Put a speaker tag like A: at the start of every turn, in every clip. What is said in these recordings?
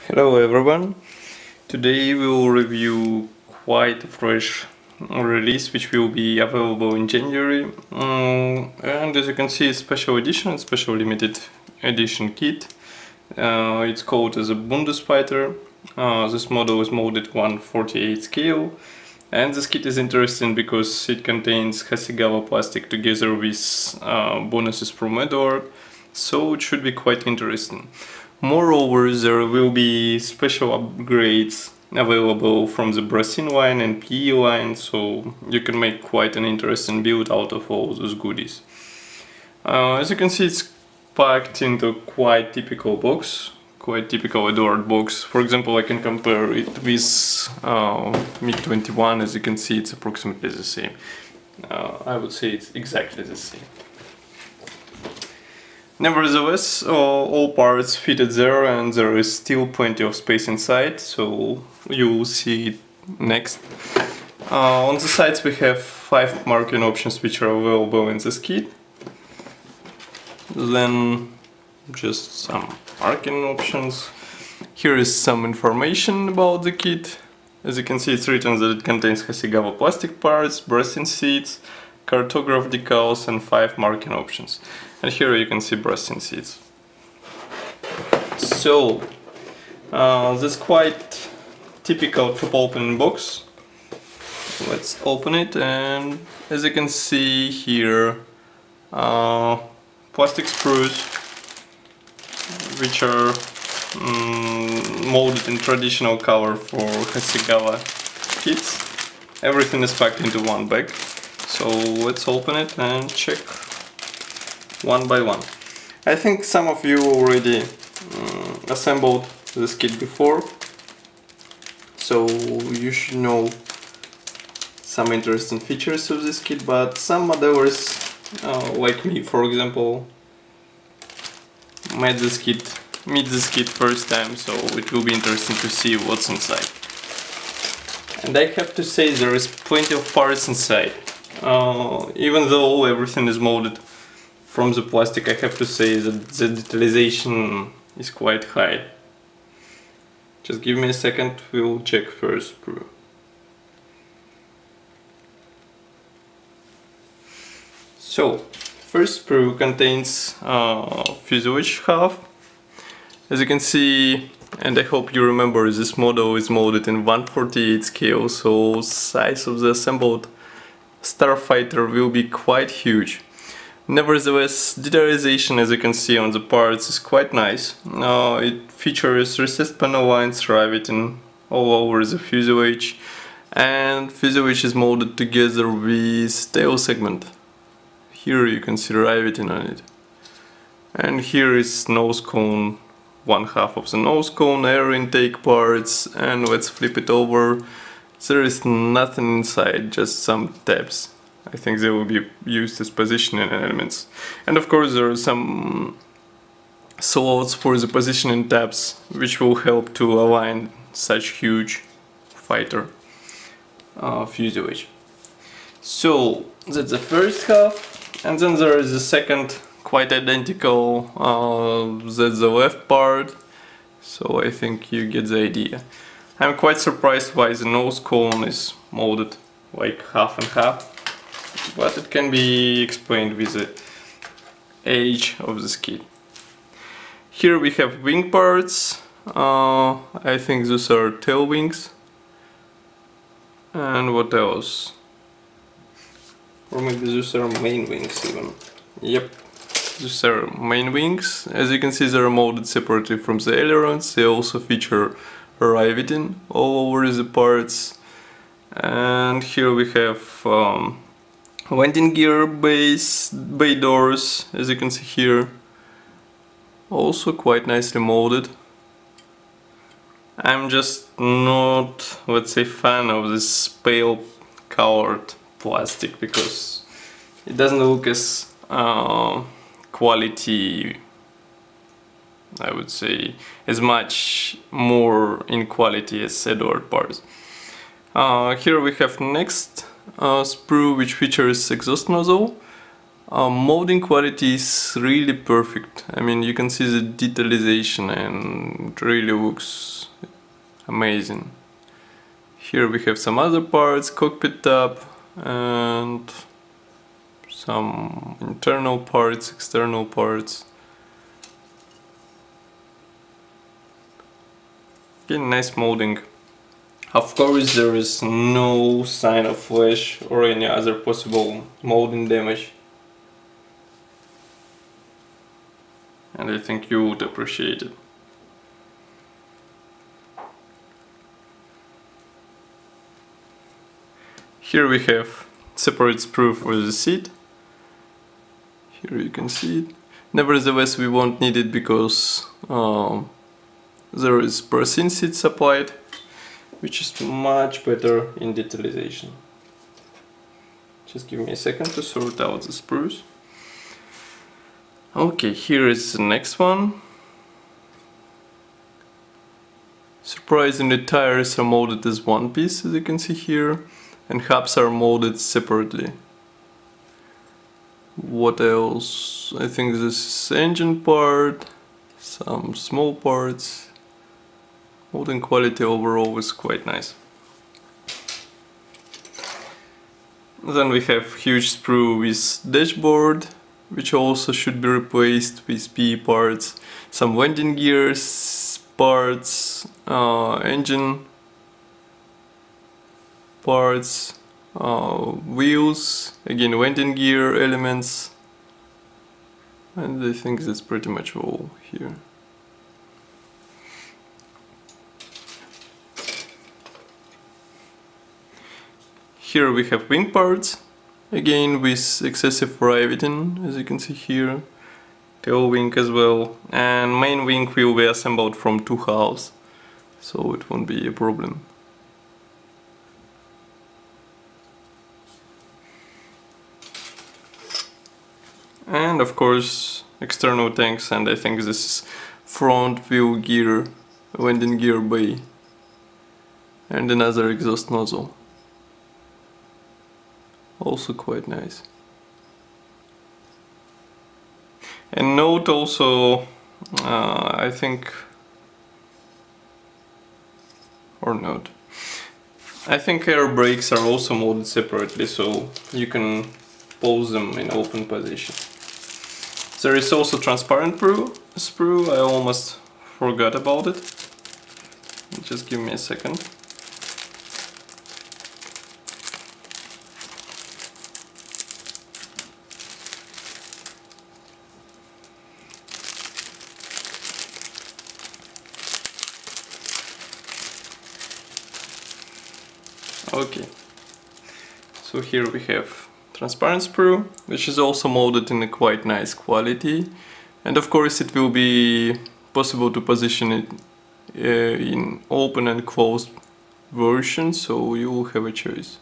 A: Hello everyone. Today we will review quite a fresh release which will be available in January. And as you can see, it's special edition, special limited edition kit. It's called as a Bundesfighter. This model is molded 1/48 scale. And this kit is interesting because it contains Hasegawa plastic together with bonuses from Eduard. So it should be quite interesting. Moreover, there will be special upgrades available from the Resin line and PE line, so you can make quite an interesting build out of all those goodies. As you can see, it's packed into quite typical box, quite typical Eduard box. For example, I can compare it with MiG-21. As you can see, it's approximately the same. I would say it's exactly the same. Nevertheless, all parts fitted there, and there is still plenty of space inside, so you will see it next. On the sides we have 5 marking options which are available in this kit. Then just some marking options. Here is some information about the kit. As you can see, it's written that it contains Hasegawa plastic parts, Resin seats, cartograph decals and 5 marking options. And here you can see Resin seats. So that's quite typical top opening box. Let's open it, and as you can see here, plastic sprues which are molded in traditional color for Hasegawa kits. Everything is packed into one bag. So let's open it and check one by one. I think some of you already assembled this kit before, so you should know some interesting features of this kit, but some others, like me for example, meet this kit first time, so it will be interesting to see what's inside. And I have to say, there is plenty of parts inside. Even though everything is molded from the plastic, I have to say that the detalization is quite high. Just give me a second, we'll check first Sprue. So, first Sprue contains fuselage half. As you can see, and I hope you remember, this model is molded in 1/48 scale, so size of the assembled Starfighter will be quite huge. Nevertheless, detailing, as you can see on the parts, is quite nice. It features recessed panel lines riveting all over the fuselage, and fuselage is molded together with tail segment. Here you can see riveting on it. And here is nose cone, one half of the nose cone, air intake parts, and let's flip it over. There is nothing inside, just some tabs. I think they will be used as positioning elements. And of course there are some slots for the positioning tabs, which will help to align such huge fighter fuselage. So that's the first half, and then there is the second, quite identical, that's the left part. So I think you get the idea. I'm quite surprised why the nose cone is molded like half and half, but it can be explained with the age of the kit. Here we have wing parts. I think those are tail wings. And what else? Or maybe those are main wings even. Yep, those are main wings. As you can see, they are molded separately from the ailerons. They also feature riveting all over the parts. And here we have landing gear bay doors, as you can see here, also quite nicely molded. I'm just not, let's say, fan of this pale colored plastic, because it doesn't look as quality, I would say, as much more in quality as Eduard parts. Here we have next sprue, which features exhaust nozzle. Molding quality is really perfect. I mean, you can see the detailing and it really looks amazing. Here we have some other parts, cockpit top, and some internal parts, external parts. Again, nice molding. Of course, there is no sign of flash or any other possible molding damage. And I think you would appreciate it. Here we have separate sprue for the seat. Here you can see it. Nevertheless, we won't need it because there is resin seats applied, which is much better in detailization. Just give me a second to sort out the sprues. Okay, here is the next one. Surprisingly, tires are molded as one piece, as you can see here, and hubs are molded separately. What else? I think this is engine part, some small parts. Molding quality overall is quite nice. Then we have huge sprue with dashboard, which also should be replaced with PE parts, some landing gears parts, engine parts, wheels, again landing gear elements, and I think that's pretty much all here. Here we have wing parts, again with excessive riveting, as you can see here, tail wing as well, and main wing will be assembled from two halves, so it won't be a problem. And of course external tanks, and I think this is front wheel gear, landing gear bay, and another exhaust nozzle. Also quite nice. And note also, I think, or note, I think air brakes are also molded separately, so you can pose them in open position. There is also transparent sprue, I almost forgot about it. Just give me a second. Okay, so here we have transparent sprue, which is also molded in a quite nice quality, and of course it will be possible to position it in open and closed version, so you will have a choice.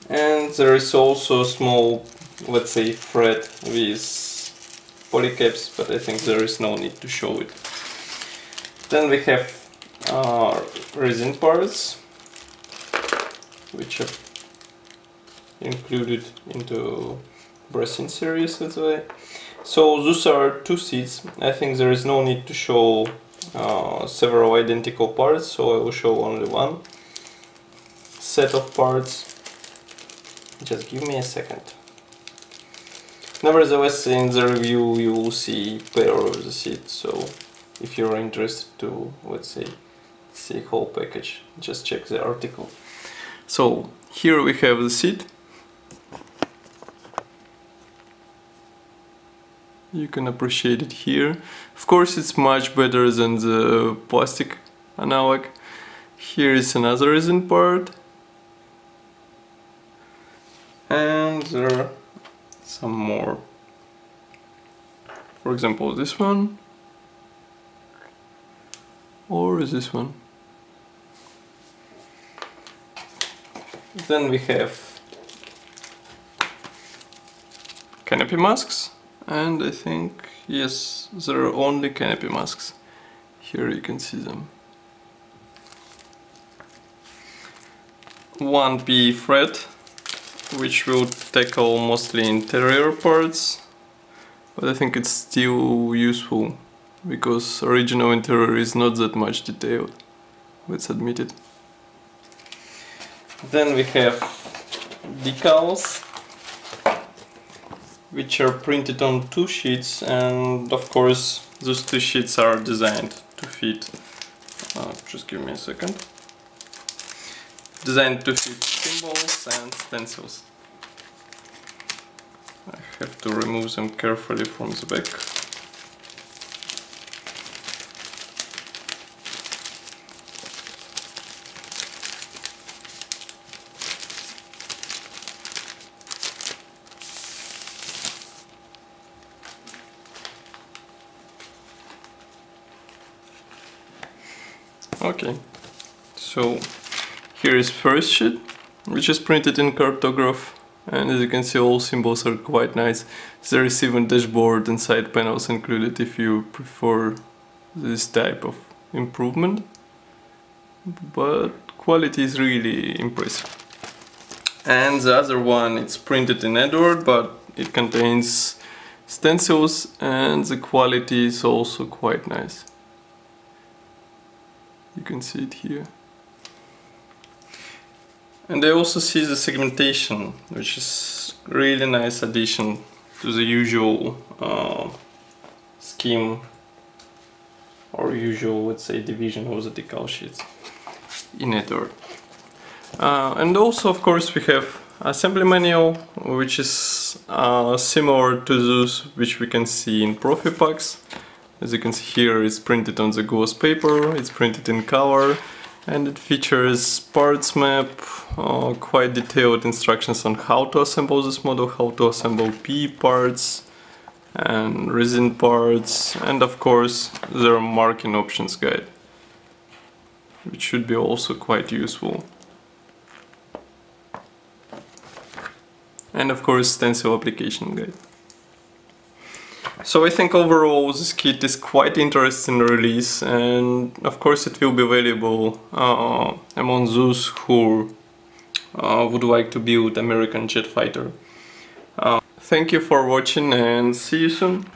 A: And there is also a small, let's say, thread with polycaps, but I think there is no need to show it. Then we have resin parts, which are included into resin series, let's say. So those are two seats. I think there is no need to show several identical parts, so I will show only one set of parts. Just give me a second. Nevertheless, in the review you will see pair of the seats, so if you're interested to, let's say, see whole package, just check the article. So here we have the seat. You can appreciate it here. Of course it's much better than the plastic analog. Here is another resin part. And there are some more. For example, this one. Or this one. Then we have Canopy Masks, and I think, yes, there are only Canopy Masks. Here you can see them. 1P thread, which will tackle mostly interior parts, but I think it's still useful because original interior is not that much detailed, let's admit it. Then we have decals, which are printed on 2 sheets, and of course those 2 sheets are designed to fit, just give me a second, designed to fit symbols and stencils. I have to remove them carefully from the back. Okay, so here is first sheet, which is printed in cartograph, and as you can see all symbols are quite nice. There is even dashboard and side panels included if you prefer this type of improvement, but quality is really impressive. And the other one, it's printed in Eduard, but it contains stencils and the quality is also quite nice. You can see it here. And I also see the segmentation, which is really nice addition to the usual scheme or usual, let's say, division of the decal sheets in Eduard. And also, of course, we have assembly manual, which is similar to those which we can see in Profi packs. As you can see here, it's printed on the gloss paper, it's printed in color, and it features parts map, quite detailed instructions on how to assemble this model, how to assemble PE parts and resin parts, and of course their marking options guide, which should be also quite useful. And of course stencil application guide. So I think overall this kit is quite interesting release, and of course it will be valuable among those who would like to build American jet fighter. Thank you for watching and see you soon.